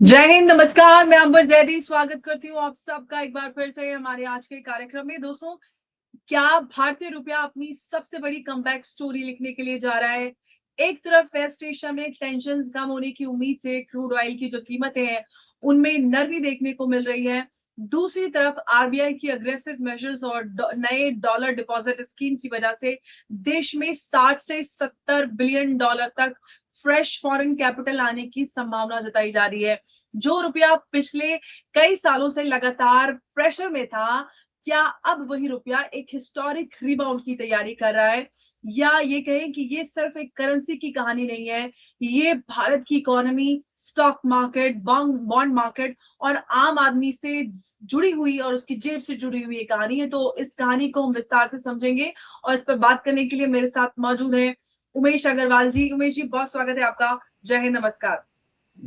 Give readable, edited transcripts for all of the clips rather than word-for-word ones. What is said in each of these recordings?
जय हिंद, नमस्कार। मैं अंबर जैदी स्वागत करती हूँ आप सबका एक बार फिर से हमारे आज के कार्यक्रम में। दोस्तों, क्या भारतीय रुपया अपनी सबसे बड़ी कमबैक स्टोरी लिखने के लिए जा रहा है? एक तरफ वेस्ट एशिया में टेंशन कम होने की उम्मीद से क्रूड ऑयल की जो कीमतें हैं उनमें नरमी देखने को मिल रही है। दूसरी तरफ आरबीआई की अग्रेसिव मेजर्स और नए डॉलर डिपॉजिट स्कीम की वजह से देश में 60 से 70 बिलियन डॉलर तक फ्रेश फॉरेन कैपिटल आने की संभावना जताई जा रही है। जो रुपया पिछले कई सालों से लगातार प्रेशर में था, क्या अब वही रुपया एक हिस्टोरिक रिबाउंड की तैयारी कर रहा है? या ये कहें कि ये सिर्फ एक करेंसी की कहानी नहीं है, ये भारत की economy, stock market, bond market और आम आदमी से जुड़ी हुई और उसकी जेब से जुड़ी हुई एक कहानी है। तो इस कहानी को हम विस्तार से समझेंगे और इस पर बात करने के लिए मेरे साथ मौजूद है उमेश अग्रवाल जी। उमेश जी, बहुत स्वागत है आपका। जय हिंद, नमस्कार।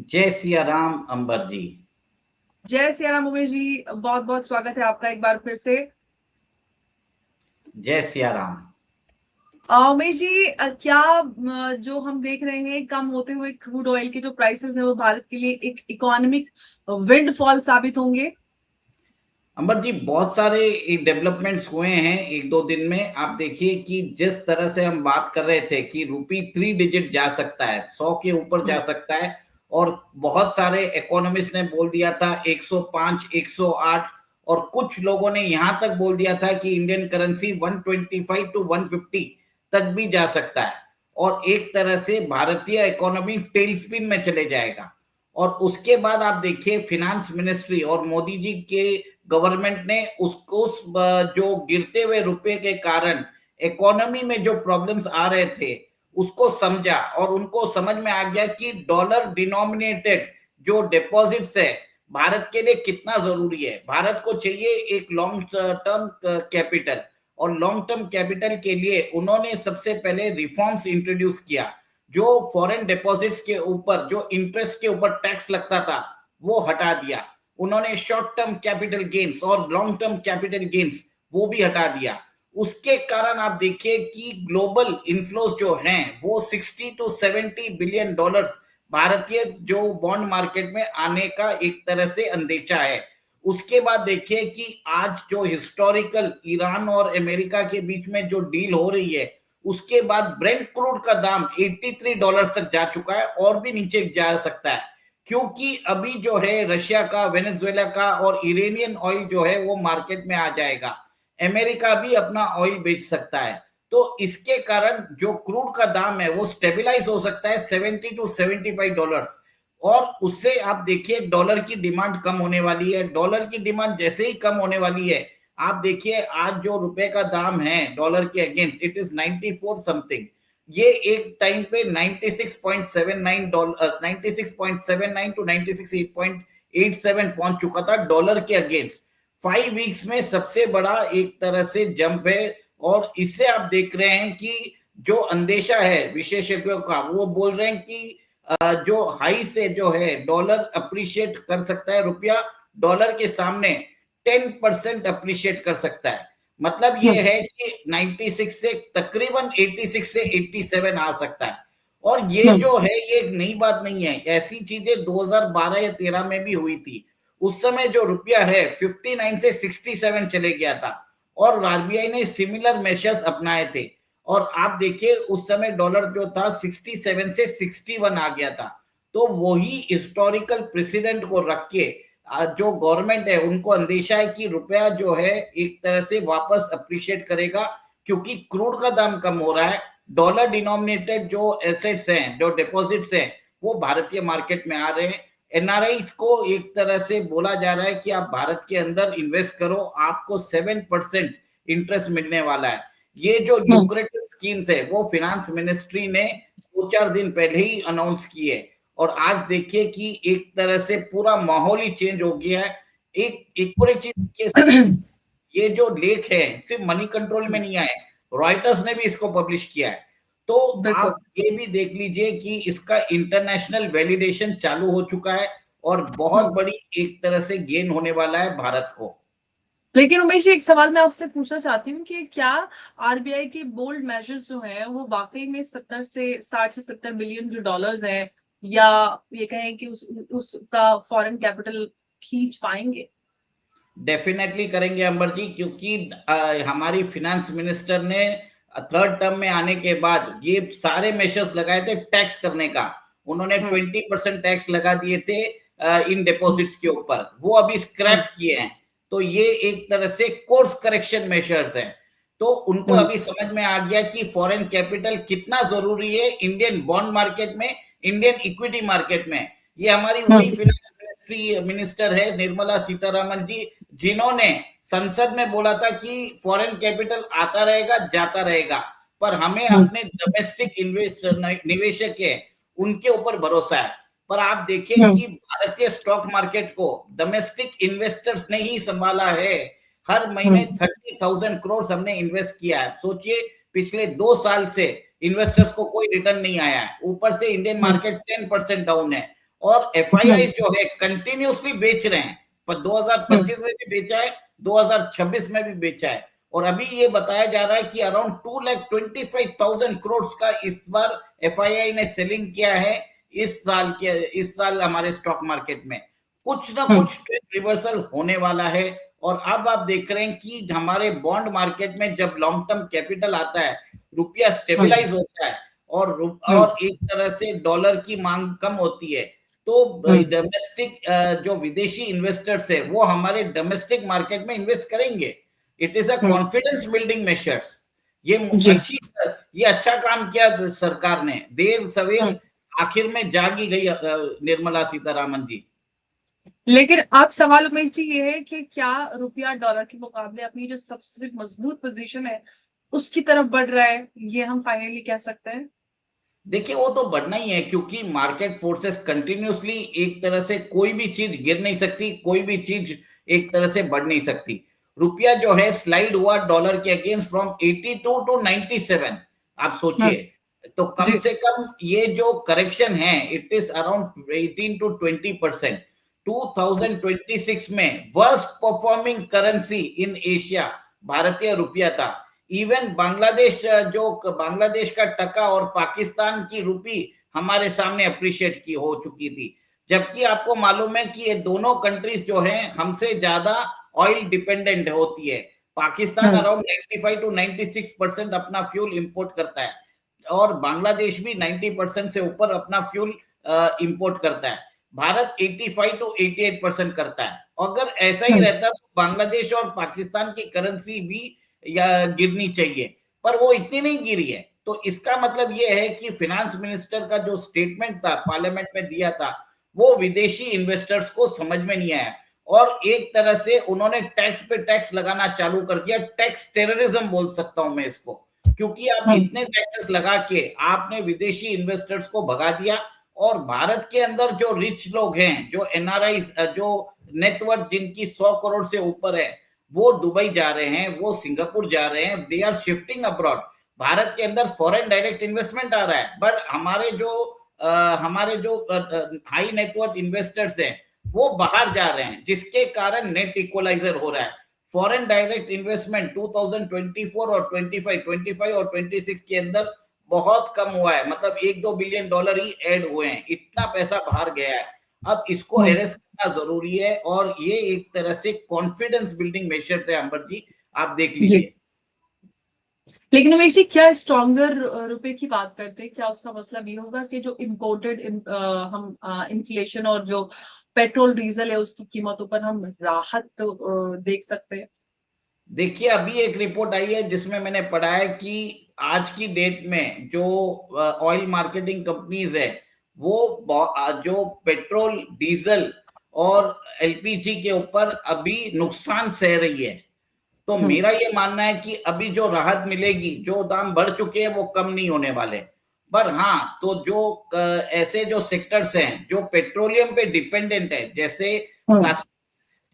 जय सिया राम अंबर जी। जय सिया राम उमेश जी, बहुत बहुत स्वागत है आपका एक बार फिर से। जय सिया राम। उमेश जी, क्या जो हम देख रहे हैं कम होते हुए क्रूड ऑयल के जो प्राइसेस हैं वो भारत के लिए एक इकोनॉमिक विंडफॉल साबित होंगे? अंबर जी, बहुत सारे डेवलपमेंट्स हुए हैं एक दो दिन में। आप देखिए कि जिस तरह से हम बात कर रहे थे कि रुपी 3 डिजिट जा सकता है, 100 के ऊपर जा सकता है, और बहुत सारे इकोनॉमिस्ट ने बोल दिया था 105, 108, और कुछ लोगों ने यहां तक बोल दिया था कि इंडियन करेंसी 125 टू 150 तक भी जा सकता है, और एक तरह से भारतीय इकोनॉमी टेल स्पिन में चले जाएगा। और उसके बाद आप देखिए फिनेंस मिनिस्ट्री और मोदी जी के गवर्नमेंट ने उसको जो गिरते हुए रुपए के कारण इकोनॉमी में जो प्रॉब्लम्स आ रहे थे उसको समझा, और उनको समझ में आ गया कि डॉलर डिनोमिनेटेड जो डिपॉजिट्स है भारत के लिए कितना जरूरी है। भारत को चाहिए एक लॉन्ग टर्म कैपिटल, और लॉन्ग टर्म कैपिटल के लिए उन्होंने सबसे पहले रिफॉर्म्स इंट्रोड्यूस किया। जो फॉरेन डिपॉजिट्स के ऊपर जो इंटरेस्ट के ऊपर टैक्स लगता था वो हटा दिया। उन्होंने शॉर्ट टर्म कैपिटल गेन्स और लॉन्ग टर्म कैपिटल गेन्स वो भी हटा दिया। उसके कारण आप देखिए कि ग्लोबल इन्फ्लोज जो हैं वो 60 टू 70 बिलियन डॉलर्स भारतीय जो बॉन्ड मार्केट में आने का एक तरह से अंदेशा है। उसके बाद देखिए कि आज जो हिस्टोरिकल ईरान और अमेरिका के बीच में जो डील हो रही है, उसके बाद ब्रेंट क्रूड का दाम $83 तक जा चुका है और भी नीचे जा सकता है, क्योंकि अभी जो है रशिया का, वेनेजुएला का और इरानियन ऑयल जो है वो मार्केट में आ जाएगा। अमेरिका भी अपना ऑयल बेच सकता है। तो इसके कारण जो क्रूड का दाम है वो स्टेबलाइज हो सकता है 70 टू $75। और उससे आप देखिए डॉलर की डिमांड कम होने वाली है। डॉलर की डिमांड जैसे ही कम होने वाली है, आप देखिए आज जो रुपए का दाम है डॉलर के अगेंस्ट, इट इज 94 समथिंग। ये एक टाइम पे 96.79 डॉलर, 96.79 टू 96.87 पहुंच चुका था डॉलर के अगेंस्ट। 5 वीक्स में सबसे बड़ा एक तरह से जंप है। और इससे आप देख रहे हैं कि जो अंदेशा है विशेषज्ञों का, वो बोल रहे हैं कि जो हाई से जो है डॉलर अप्रिशिएट कर सकता है, रुपया डॉलर के सामने 10% अप्रिशिएट कर सकता है। मतलब ये है कि 96 से तकरीबन 86 से 87 आ सकता है। और ये जो है ये एक नई बात नहीं है, ऐसी चीजें 2012 या 13 में भी हुई थी। उस समय जो रुपया है 59 से 67 चले गया था, और आरबीआई ने सिमिलर मेजर्स अपनाए थे। और आप देखिए उस समय डॉलर जो था 67 से 61 आ गया था। तो वही हिस्टोरिकल प्रेसिडेंट को रख के जो गवर्नमेंट है उनको अंदेशा है कि रुपया जो है एक तरह से वापस अप्रिशिएट करेगा, क्योंकि क्रूड का दाम कम हो रहा है। डॉलर डिनोमिनेटेड जो एसेट्स हैं, जो डिपॉजिट्स हैं, वो भारतीय मार्केट में आ रहे हैं। एनआरआई को एक तरह से बोला जा रहा है कि आप भारत के अंदर इन्वेस्ट करो, आपको 7% इंटरेस्ट मिलने वाला है। ये जो ल्यूक्रेटिव स्कीम्स है वो फिनेंस मिनिस्ट्री ने 2-4 दिन पहले ही अनाउंस की है। और आज देखिए कि एक तरह से पूरा माहौल ही चेंज हो गया है। एक और एक चीज, ये जो लेख है सिर्फ मनी कंट्रोल में नहीं आए, रॉयटर्स ने भी इसको पब्लिश किया है। तो बिल्कुल। आप ये भी देख लीजिए कि इसका इंटरनेशनल वैलिडेशन चालू हो चुका है, और बहुत बड़ी एक तरह से गेन होने वाला है भारत को। लेकिन उमेश जी, एक सवाल मैं आपसे पूछना चाहती हूँ कि क्या आरबीआई के बोल्ड मेजर्स जो हैं वो वाकई में 70 से 60 से 70 बिलियन जो डॉलर्स हैं या ये कहें कि उसका फॉरेन कैपिटल खींच पाएंगे? डेफिनेटली करेंगे अंबर जी, क्योंकि हमारी फिनेंस मिनिस्टर ने थर्ड टर्म में आने के बाद ये सारे मेजर्स लगाए थे टैक्स करने का। उन्होंने 20% टैक्स लगा दिए थे इन डिपॉजिट्स के ऊपर, वो अभी स्क्रैप किए हैं। तो ये एक तरह से कोर्स करेक्शन मेजर्स हैं। तो उनको अभी समझ में आ गया कि फॉरेन कैपिटल कितना जरूरी है इंडियन बॉन्ड मार्केट में, इंडियन इक्विटी मार्केट में। ये हमारी वही फिनेंस मिनिस्टर है निर्मला सीतारमन जी, जिन्होंने संसद में बोला था कि फॉरेन कैपिटल आता रहेगा जाता रहेगा, पर हमें अपने डोमेस्टिक निवेशक है उनके ऊपर भरोसा है। पर आप देखें कि भारतीय स्टॉक मार्केट को डोमेस्टिक इन्वेस्टर्स ने ही संभाला है। हर महीने 30,000 करोड़ हमने इन्वेस्ट किया है। सोचिए, पिछले 2 साल से इन्वेस्टर्स को कोई रिटर्न नहीं आया है, ऊपर से इंडियन मार्केट 10% डाउन है और एफआईआई जो है कंटिन्यूसली बेच रहे हैं। पर 2025 में भी बेचा है, 2026 में भी बेचा है, और अभी ये बताया जा रहा है कि अराउंड 2,25,000 करोड़ का इस बार एफआईआई ने सेलिंग किया है इस साल हमारे स्टॉक मार्केट में। कुछ ना कुछ रिवर्सल होने वाला है। और अब आप देख रहे हैं कि हमारे बॉन्ड मार्केट में जब लॉन्ग टर्म कैपिटल आता है, रुपया स्टेबलाइज होता है और एक तरह से डॉलर की मांग कम होती है, तो डोमेस्टिक जो विदेशी इन्वेस्टर्स है वो हमारे डोमेस्टिक मार्केट में इन्वेस्ट करेंगे। It is a confidence building measures. ये अच्छा काम किया सरकार ने, देर सवेर आखिर में जागी गई निर्मला सीतारामन जी। लेकिन अब सवाल उमेश जी ये है कि क्या रुपया डॉलर के मुकाबले अपनी जो सबसे मजबूत पोजीशन है उसकी तरफ बढ़ रहा है, ये हम फाइनली कह सकते हैं? देखिए, वो तो बढ़ना ही है, क्योंकि मार्केट फोर्सेस कंटिन्यूसली, एक तरह से कोई भी चीज गिर नहीं सकती, कोई भी चीज एक तरह से बढ़ नहीं सकती। रुपया जो है स्लाइड हुआ डॉलर के अगेंस्ट फ्रॉम 82 टू 97। आप सोचिए, तो कम से कम ये जो करेक्शन है इट इज अराउंड 18 टू 20%। 2026 में worst performing currency in Asia भारतीय रुपया था। इवन बांग्लादेश का टका और पाकिस्तान की रुपी हमारे सामने अप्रिशिएट की हो चुकी थी, जबकि आपको मालूम है कि ये दोनों कंट्रीज जो हैं हमसे ज्यादा ऑयल डिपेंडेंट होती है। पाकिस्तान अराउंड 95 टू 96% अपना फ्यूल इंपोर्ट करता है और बांग्लादेश भी 90% से ऊपर अपना फ्यूल इंपोर्ट करता है। भारत 85 टू 88% करता है। अगर ऐसा ही रहता तो बांग्लादेश और पाकिस्तान की करेंसी भी या गिरनी चाहिए, पर वो इतनी नहीं गिरी है। तो इसका मतलब ये है कि फिनेंस मिनिस्टर का जो स्टेटमेंट था पार्लियामेंट में दिया था, वो विदेशी इन्वेस्टर्स को समझ में नहीं आया और एक तरह से उन्होंने टैक्स पे टैक्स लगाना चालू कर दिया। टैक्स टेररिज्म बोल सकता हूं मैं इसको, क्योंकि आप इतने टैक्सेस लगा के आपने विदेशी इन्वेस्टर्स को भगा दिया और भारत के अंदर जो रिच लोग हैं, जो एनआरआई, जो नेटवर्थ जिनकी 100 करोड़ से ऊपर है, वो दुबई जा रहे हैं, वो सिंगापुर जा रहे हैं, they are shifting abroad. Bharat के अंदर फॉरेन डायरेक्ट इन्वेस्टमेंट आ रहा है, बट हमारे जो हाई नेटवर्थ इन्वेस्टर्स हैं वो बाहर जा रहे हैं, जिसके कारण नेट इक्वलाइजर हो रहा है। फॉरेन डायरेक्ट इन्वेस्टमेंट 2024 और 25 और 26 के अंदर बहुत कम हुआ है, मतलब $1-2 बिलियन ही ऐड हुए हैं। इतना पैसा बाहर गया है। अब इसको अरेस्ट करना जरूरी है और ये एक तरह से कॉन्फिडेंस बिल्डिंग मेजर है अंबर जी, आप देख लीजिए। लेकिन उमेश जी, क्या स्ट्रॉन्गर रुपए की बात करते हैं, क्या उसका मतलब ये होगा कि जो इम्पोर्टेड हम इन्फ्लेशन और जो पेट्रोल डीजल है उसकी कीमतों पर हम राहत देख सकते हैं? देखिए, अभी एक रिपोर्ट आई है जिसमें मैंने पढ़ा है कि आज की डेट में जो ऑयल मार्केटिंग कंपनीज है वो जो पेट्रोल, डीजल और एलपीजी के ऊपर अभी नुकसान सह रही है। तो मेरा ये मानना है कि अभी जो राहत मिलेगी, जो दाम बढ़ चुके हैं वो कम नहीं होने वाले। पर हाँ, तो जो ऐसे जो सेक्टर्स हैं जो पेट्रोलियम पे डिपेंडेंट है, जैसे प्लास्टिक,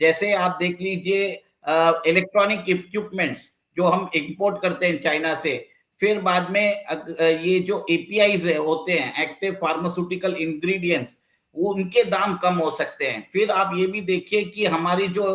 जैसे आप देख लीजिए इलेक्ट्रॉनिक इक्विपमेंट्स जो हम इंपोर्ट करते हैं चाइना से, फिर बाद में ये जो एपीआईज होते हैं, एक्टिव फार्मास्यूटिकल इंग्रेडिएंट्स, वो उनके दाम कम हो सकते हैं। फिर आप ये भी देखिए कि हमारी जो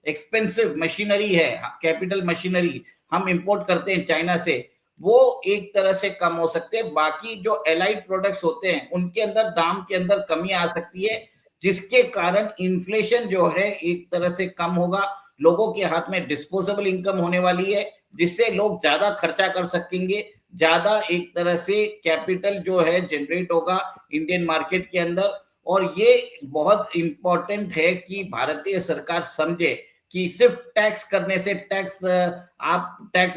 एक्सपेंसिव मशीनरी है, कैपिटल मशीनरी हम इंपोर्ट करते हैं चाइना से, वो एक तरह से कम हो सकते हैं। बाकी जो एलाइड प्रोडक्ट्स होते हैं उनके अंदर दाम के अंदर कमी आ सकती है, जिसके कारण इन्फ्लेशन जो है एक तरह से कम होगा, लोगों के हाथ में डिस्पोजेबल इनकम होने वाली है, जिससे लोग ज्यादा खर्चा कर सकेंगे, ज्यादा एक तरह से कैपिटल जो है जनरेट होगा इंडियन मार्केट के अंदर। और ये बहुत इंपॉर्टेंट है कि भारतीय सरकार समझे कि सिर्फ टैक्स करने से आप टैक्स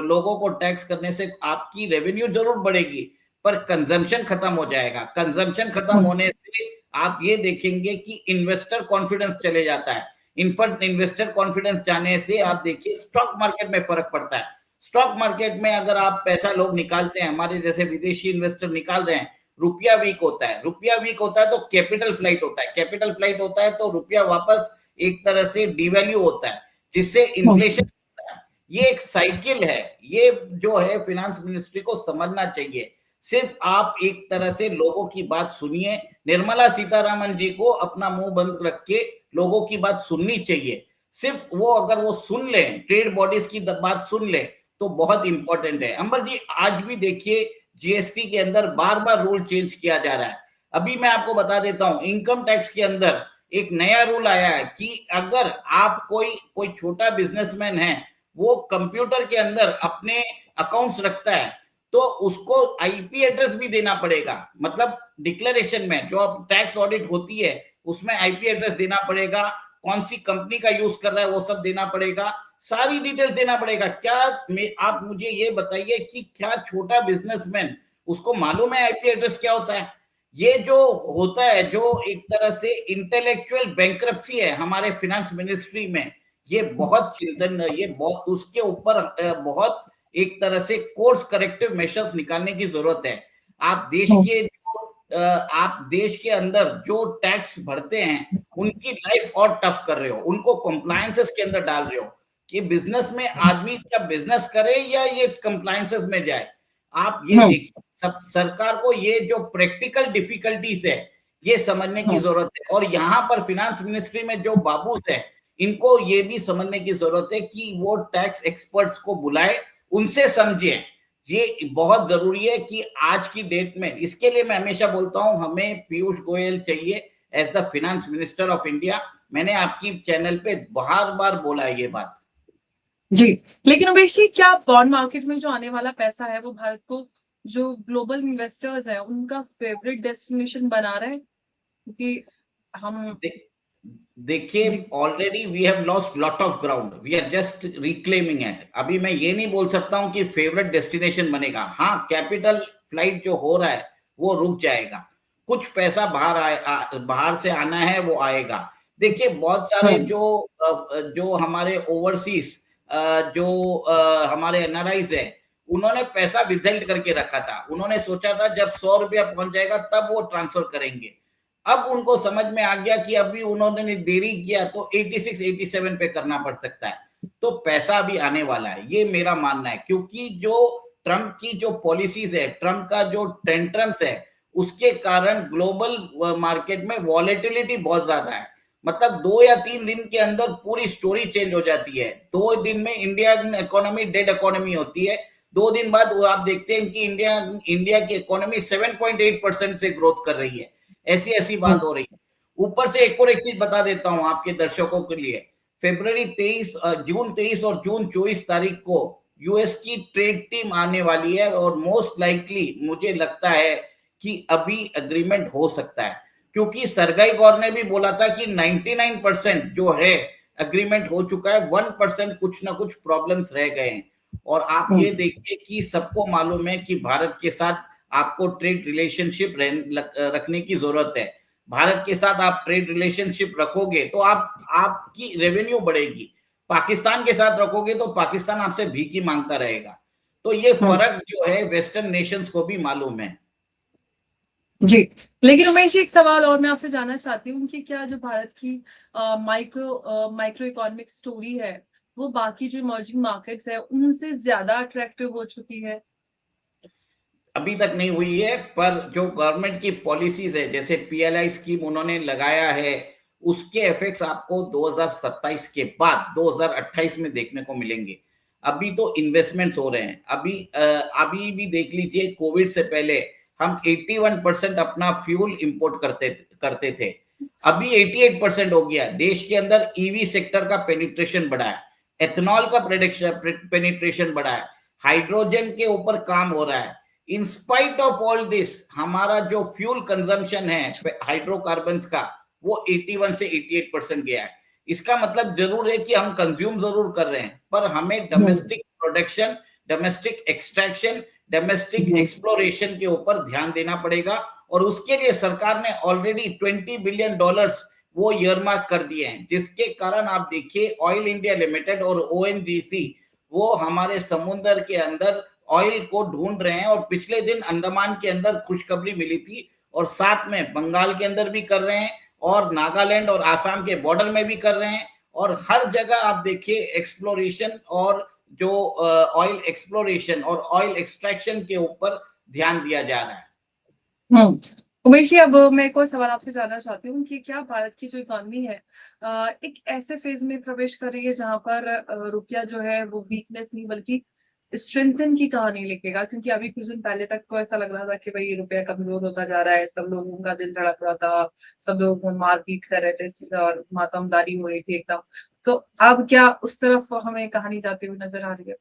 लोगों को टैक्स करने से आपकी रेवेन्यू जरूर बढ़ेगी, पर कंजम्पशन खत्म हो जाएगा। कंजम्पशन खत्म होने से आप ये देखेंगे कि इन्वेस्टर कॉन्फिडेंस चले जाता है। इनफैक्ट इन्वेस्टर कॉन्फिडेंस जाने से आप देखिए स्टॉक मार्केट में फर्क पड़ता है। स्टॉक मार्केट में अगर आप पैसा लोग निकालते हैं, हमारे जैसे विदेशी इन्वेस्टर निकाल रहे हैं, रुपया वीक होता है, रुपया वीक होता है तो कैपिटल फ्लाइट होता है, कैपिटल फ्लाइट होता है तो रुपया वापस एक तरह से डिवैल्यू होता है, जिससे इन्फ्लेशन होता है। ये एक साइकिल है, ये जो है फिनेंस मिनिस्ट्री को समझना चाहिए। सिर्फ आप एक तरह से लोगों की बात सुनिए, निर्मला सीतारामन जी को अपना मुंह बंद रख के लोगों की बात सुननी चाहिए। सिर्फ वो अगर वो सुन ले, ट्रेड बॉडीज की बात सुन ले, तो बहुत इंपॉर्टेंट है। अंबर जी, आज भी देखिए जीएसटी के अंदर बार बार रूल चेंज किया जा रहा है। अभी मैं आपको बता देता हूं, इनकम टैक्स के अंदर एक नया रूल आया है कि अगर आप कोई छोटा बिजनेसमैन है, वो कंप्यूटर के अंदर अपने अकाउंट्स रखता है, तो उसको आईपी एड्रेस भी देना पड़ेगा। मतलब डिक्लेरेशन में जो अब टैक्स ऑडिट होती है उसमें आईपी एड्रेस देना पड़ेगा, कौन सी कंपनी का यूज कर रहा है वो सब देना पड़ेगा, सारी डिटेल्स देना पड़ेगा। क्या आप मुझे ये बताइए कि क्या छोटा बिजनेसमैन उसको मालूम है आईपी एड्रेस क्या होता है? ये जो होता है, जो एक तरह से इंटेलेक्चुअल बैंक्रप्सी है हमारे फिनेंस मिनिस्ट्री में, ये बहुत चिंतन, ये बहुत उसके ऊपर बहुत एक तरह से कोर्स करेक्टिव मेजर्स निकालने की जरूरत है। आप देश के अंदर जो टैक्स भरते हैं उनकी लाइफ और टफ कर रहे हो, उनको कंप्लायंसेस के अंदर डाल रहे हो कि बिजनेस में आदमी क्या बिजनेस करे या ये कंप्लायंसेस में जाए। आप ये देखिए, सब सरकार को ये जो प्रैक्टिकल डिफिकल्टीज है ये समझने की जरूरत है। और यहाँ पर फिनेंस मिनिस्ट्री में जो बाबूस है, इनको ये भी समझने की जरूरत है कि वो टैक्स एक्सपर्ट्स को बुलाए, उनसे समझे। ये बहुत जरूरी है कि आज की डेट में, इसके लिए मैं हमेशा बोलता हूं हमें पीयूष गोयल चाहिए as the finance minister of India. मैंने आपकी चैनल पे बार बार बोला है ये बात। जी, लेकिन उमेश जी, क्या बॉन्ड मार्केट में जो आने वाला पैसा है वो भारत को जो ग्लोबल इन्वेस्टर्स है उनका फेवरेट डेस्टिनेशन बना रहा है? क्योंकि हम देखिए, already we have lost lot of ground, we are just reclaiming it. अभी मैं ये नहीं बोल सकता हूं कि फेवरेट डेस्टिनेशन बनेगा। हाँ, कैपिटल फ्लाइट जो हो रहा है वो रुक जाएगा, कुछ पैसा बाहर से आना है वो आएगा। देखिए, बहुत सारे जो हमारे ओवरसीज जो हमारे एनआरआईज है, उन्होंने पैसा विथहेल्ड करके रखा था। उन्होंने सोचा था जब 100 रुपया पहुंच जाएगा तब वो ट्रांसफर करेंगे। अब उनको समझ में आ गया कि अभी उन्होंने देरी किया तो 86 87 पे करना पड़ सकता है। तो पैसा भी आने वाला है, ये मेरा मानना है। क्योंकि जो ट्रम्प की जो पॉलिसीज है, ट्रम्प का जो टेंट्रम्स है, उसके कारण ग्लोबल मार्केट में वॉलेटिलिटी बहुत ज्यादा है। मतलब 2 या 3 दिन के अंदर पूरी स्टोरी चेंज हो जाती है। 2 दिन में इंडियन इकोनॉमी डेड इकोनॉमी होती है, 2 दिन बाद वो आप देखते हैं कि इंडिया की इकोनॉमी 7.8% से ग्रोथ कर रही है। ऐसी ऐसी बात हो रही है। ऊपर से एक और एक चीज बता देता हूं आपके दर्शकों के लिए, जून 23 और जून 24 तारीख को यूएस की ट्रेड टीम आने वाली है, और मोस्ट लाइकली मुझे लगता है कि अभी एग्रीमेंट हो सकता है। क्योंकि सरगाई गौर ने भी बोला था कि 99% जो है एग्रीमेंट हो चुका है, 1% कुछ ना कुछ प्रॉब्लम्स रह गए हैं। और आप ये देखिए कि सबको मालूम है कि भारत के साथ आपको ट्रेड रिलेशनशिप रखने की जरूरत है। भारत के साथ आप ट्रेड रिलेशनशिप रखोगे तो आपकी रेवेन्यू बढ़ेगी। पाकिस्तान के साथ रखोगे तो पाकिस्तान आपसे भीख ही मांगता रहेगा। तो ये फर्क जो है वेस्टर्न नेशंस को भी मालूम है। जी, लेकिन उमेश जी, एक सवाल और मैं आपसे जानना चाहती हूँ कि क्या जो भारत की माइक्रो इकोनॉमिक स्टोरी है वो बाकी जो इमर्जिंग मार्केट्स है उनसे ज्यादा अट्रैक्टिव हो चुकी है? अभी तक नहीं हुई है, पर जो गवर्नमेंट की पॉलिसीज है, जैसे पीएलआई स्कीम उन्होंने लगाया है, उसके इफेक्ट्स आपको 2027 के बाद 2028 में देखने को मिलेंगे। अभी तो इन्वेस्टमेंट्स हो रहे हैं। अभी भी देख लीजिए, कोविड से पहले हम 81% अपना फ्यूल इंपोर्ट करते थे, अभी 88% हो गया। देश के अंदर ईवी सेक्टर का पेनिट्रेशन बढ़ा है, एथेनॉल का पेनिट्रेशन बढ़ा है, हाइड्रोजन के ऊपर काम हो रहा है। In spite of all this, हमारा जो फ्यूल कंजम्पशन है हाइड्रोकार्बन्स का, वो 81 से 88% गया है। इसका मतलब जरूर है कि हम कंज्यूम जरूर कर रहे हैं, पर हमें domestic production, domestic extraction, domestic exploration के ऊपर ध्यान देना पड़ेगा। और उसके लिए सरकार ने ऑलरेडी $20 बिलियन वो ईयरमार्क कर दिए हैं, जिसके कारण आप देखिए ऑयल इंडिया लिमिटेड और ओएनजीसी वो हमारे समुद्र के अंदर ऑयल को ढूंढ रहे हैं। और पिछले दिन अंडमान के अंदर खुशखबरी मिली थी, और साथ में बंगाल के अंदर भी कर रहे हैं, और नागालैंड और आसाम के बॉर्डर में भी कर रहे हैं। और हर जगह आप देखिए एक्सप्लोरेशन और जो ऑयल एक्सप्लोरेशन और ऑयल एक्सट्रैक्शन के ऊपर ध्यान दिया जा रहा है। उमेश जी, अब मैं एक और सवाल आपसे जानना चाहती हूँ कि क्या भारत की जो इकोनॉमी है एक ऐसे फेज में प्रवेश कर रही है जहां पर रुपया जो है वो वीकनेस नहीं बल्कि स्ट्रेंथन की कहानी लिखेगा? क्योंकि अभी कुछ दिन पहले तक तो ऐसा लग रहा था कि भाई रुपया कमजोर होता जा रहा है, सब लोगों का दिल धड़क रहा था, सब लोग मारपीट कर रहे थे और मातमदारी हो रही थी एकदम। तो अब क्या उस तरफ हमें कहानी जाती हुई नजर आ रही है?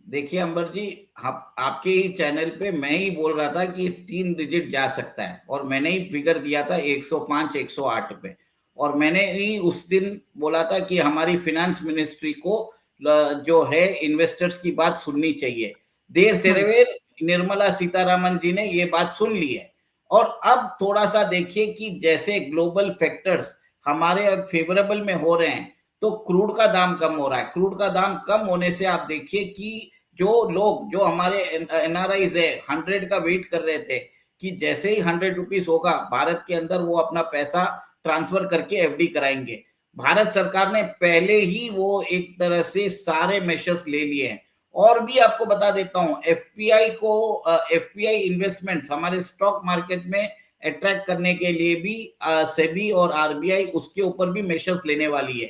देखिए अंबर जी, आपके ही चैनल पे मैं ही बोल रहा था कि 3 डिजिट जा सकता है, और मैंने ही फिगर दिया था 105 108 पे। और मैंने ही उस दिन बोला था कि हमारी फिनेंस मिनिस्ट्री को जो है इन्वेस्टर्स की बात सुननी चाहिए। देर से देर निर्मला सीतारामन जी ने ये बात सुन ली है। और अब थोड़ा सा देखिए कि जैसे ग्लोबल फैक्टर्स हमारे अब फेवरेबल में हो रहे हैं, तो क्रूड का दाम कम हो रहा है। क्रूड का दाम कम होने से आप देखिए कि जो लोग, जो हमारे एनआरआईज है, 100 का वेट कर रहे थे कि जैसे ही 100 रुपीज होगा भारत के अंदर, वो अपना पैसा ट्रांसफर करके एफडी कराएंगे। भारत सरकार ने पहले ही वो एक तरह से सारे मेजर्स ले लिए हैं। और भी आपको बता देता हूं, एफपीआई इन्वेस्टमेंट्स हमारे स्टॉक मार्केट में अट्रैक्ट करने के लिए भी सेबी और आरबीआई उसके ऊपर भी मेजर्स लेने वाली है।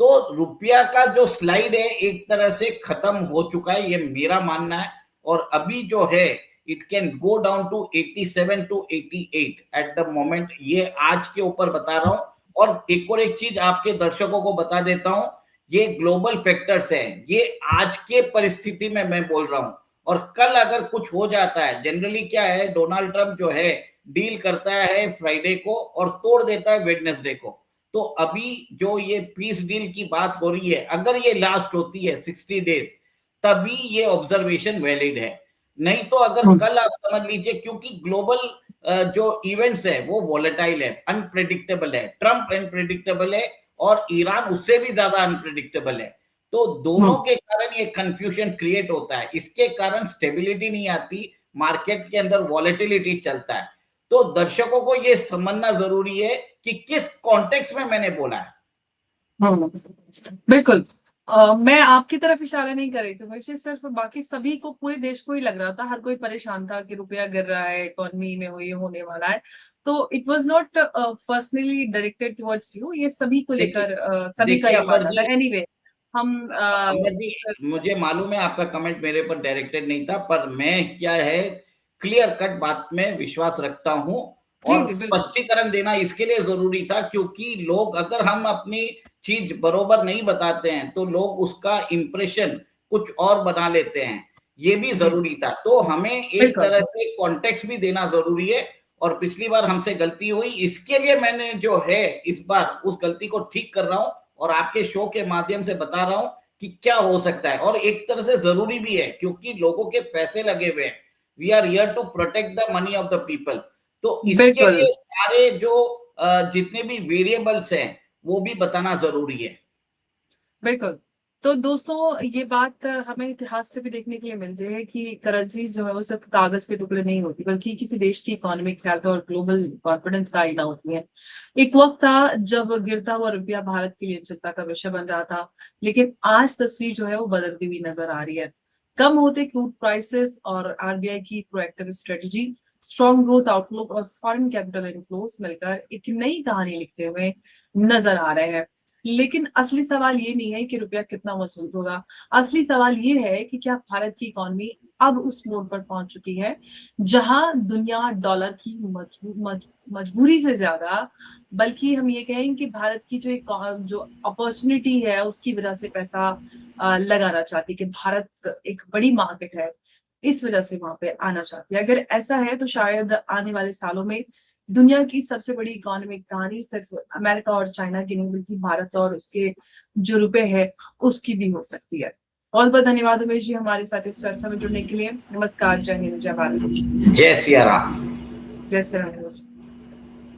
तो रुपया का जो स्लाइड है एक तरह से खत्म हो चुका है, ये मेरा मानना है। और अभी जो है it can go down to 87 to 88 at the moment, ये आज के ऊपर बता रहा हूं। और एक चीज आपके दर्शकों को बता देता हूं, ये ग्लोबल फैक्टर्स है, ये आज के परिस्थिति में मैं बोल रहा हूं। और कल अगर कुछ हो जाता है, जनरली क्या है, डोनाल्ड ट्रंप जो है डील करता है फ्राइडे को और तोड़ देता है वेडनेसडे को। तो अभी जो ये पीस डील की बात हो रही है, अगर ये लास्ट होती है 60 डेज, तभी ये ऑब्जर्वेशन वैलिड है। नहीं तो अगर कल आप समझ लीजिए, क्योंकि ग्लोबल जो इवेंट्स है वो वॉलेटाइल है, अनप्रेडिक्टेबल है। ट्रंप अनप्रेडिक्टेबल है और ईरान उससे भी ज्यादा अनप्रेडिक्टेबल है। तो दोनों के कारण ये कंफ्यूजन क्रिएट होता है, इसके कारण स्टेबिलिटी नहीं आती, मार्केट के अंदर वॉलेटिलिटी चलता है। तो दर्शकों को ये समझना जरूरी है कि किस कॉन्टेक्स्ट में मैंने बोला है। बिल्कुल। मैं आपकी तरफ इशारा नहीं कर रही थी, मुझे सिर्फ बाकी सभी को, पूरे देश को ही लग रहा था, हर कोई परेशान था कि रुपया गिर रहा है, इकोनॉमी में ये होने वाला है। तो it was not personally directed towards you, ये सभी को लेकर सभी का ये मानना था। एनीवे, हम अंबर जी, मुझे मालूम है आपका कमेंट मेरे पर डायरेक्टेड नहीं था, पर मैं क्या है, क्लियर कट बात में विश्वास रखता हूं। और स्पष्टीकरण देना इसके लिए जरूरी था क्योंकि लोग, अगर हम अपनी चीज बरोबर नहीं बताते हैं तो लोग उसका इंप्रेशन कुछ और बना लेते हैं, ये भी जरूरी था। तो हमें एक तरह से कॉन्टेक्स्ट भी देना जरूरी है। और पिछली बार हमसे गलती हुई, इसके लिए मैंने जो है इस बार उस गलती को ठीक कर रहा हूं और आपके शो के माध्यम से बता रहा हूं कि क्या हो सकता है। और एक तरह से जरूरी भी है क्योंकि लोगों के पैसे लगे हुए हैं। We are here to protect the money of the people. तो इसके लिए सारे जो जितने भी वेरिएबल्स हैं वो भी बताना जरूरी है। बिल्कुल। तो दोस्तों, ये बात हमें इतिहास से भी देखने के लिए मिलती है कि करेंसीज जो है वो सिर्फ कागज के टुकड़े नहीं होती, बल्कि किसी देश की इकोनॉमिक हेल्थ और ग्लोबल कॉन्फिडेंस का आईना होती है। एक वक्त था जब गिरता हुआ रुपया भारत के लिए चिंता का विषय बन रहा था, लेकिन आज तस्वीर जो है वो बदलती हुई नजर आ रही है। कम होते क्रूड प्राइसेस और आरबीआई की proactive strategy, strong growth outlook और फॉरेन कैपिटल इनफ्लोस मिलकर एक नई कहानी लिखते हुए नजर आ रहे हैं। लेकिन असली सवाल ये नहीं है कि रुपया कितना मजबूत होगा। असली सवाल ये है कि क्या भारत की इकोनॉमी अब उस मोड पर पहुंच चुकी है जहां दुनिया डॉलर की मजबूरी से ज्यादा, बल्कि हम ये कहें कि भारत की जो अपॉर्चुनिटी है उसकी वजह से पैसा लगाना चाहती है, कि भारत एक बड़ी मार्केट है, इस वजह से वहां पे आना चाहती है। अगर ऐसा है तो शायद आने वाले सालों में दुनिया की सबसे बड़ी इकोनॉमिक कहानी सिर्फ अमेरिका और चाइना की नहीं, बल्कि भारत और उसके जो रुपए है उसकी भी हो सकती है। बहुत बहुत धन्यवाद उमेश जी हमारे साथ इस चर्चा में जुड़ने के लिए। नमस्कार, जय हिंद, जय भारत। जय सिया राम। जय श्री राम।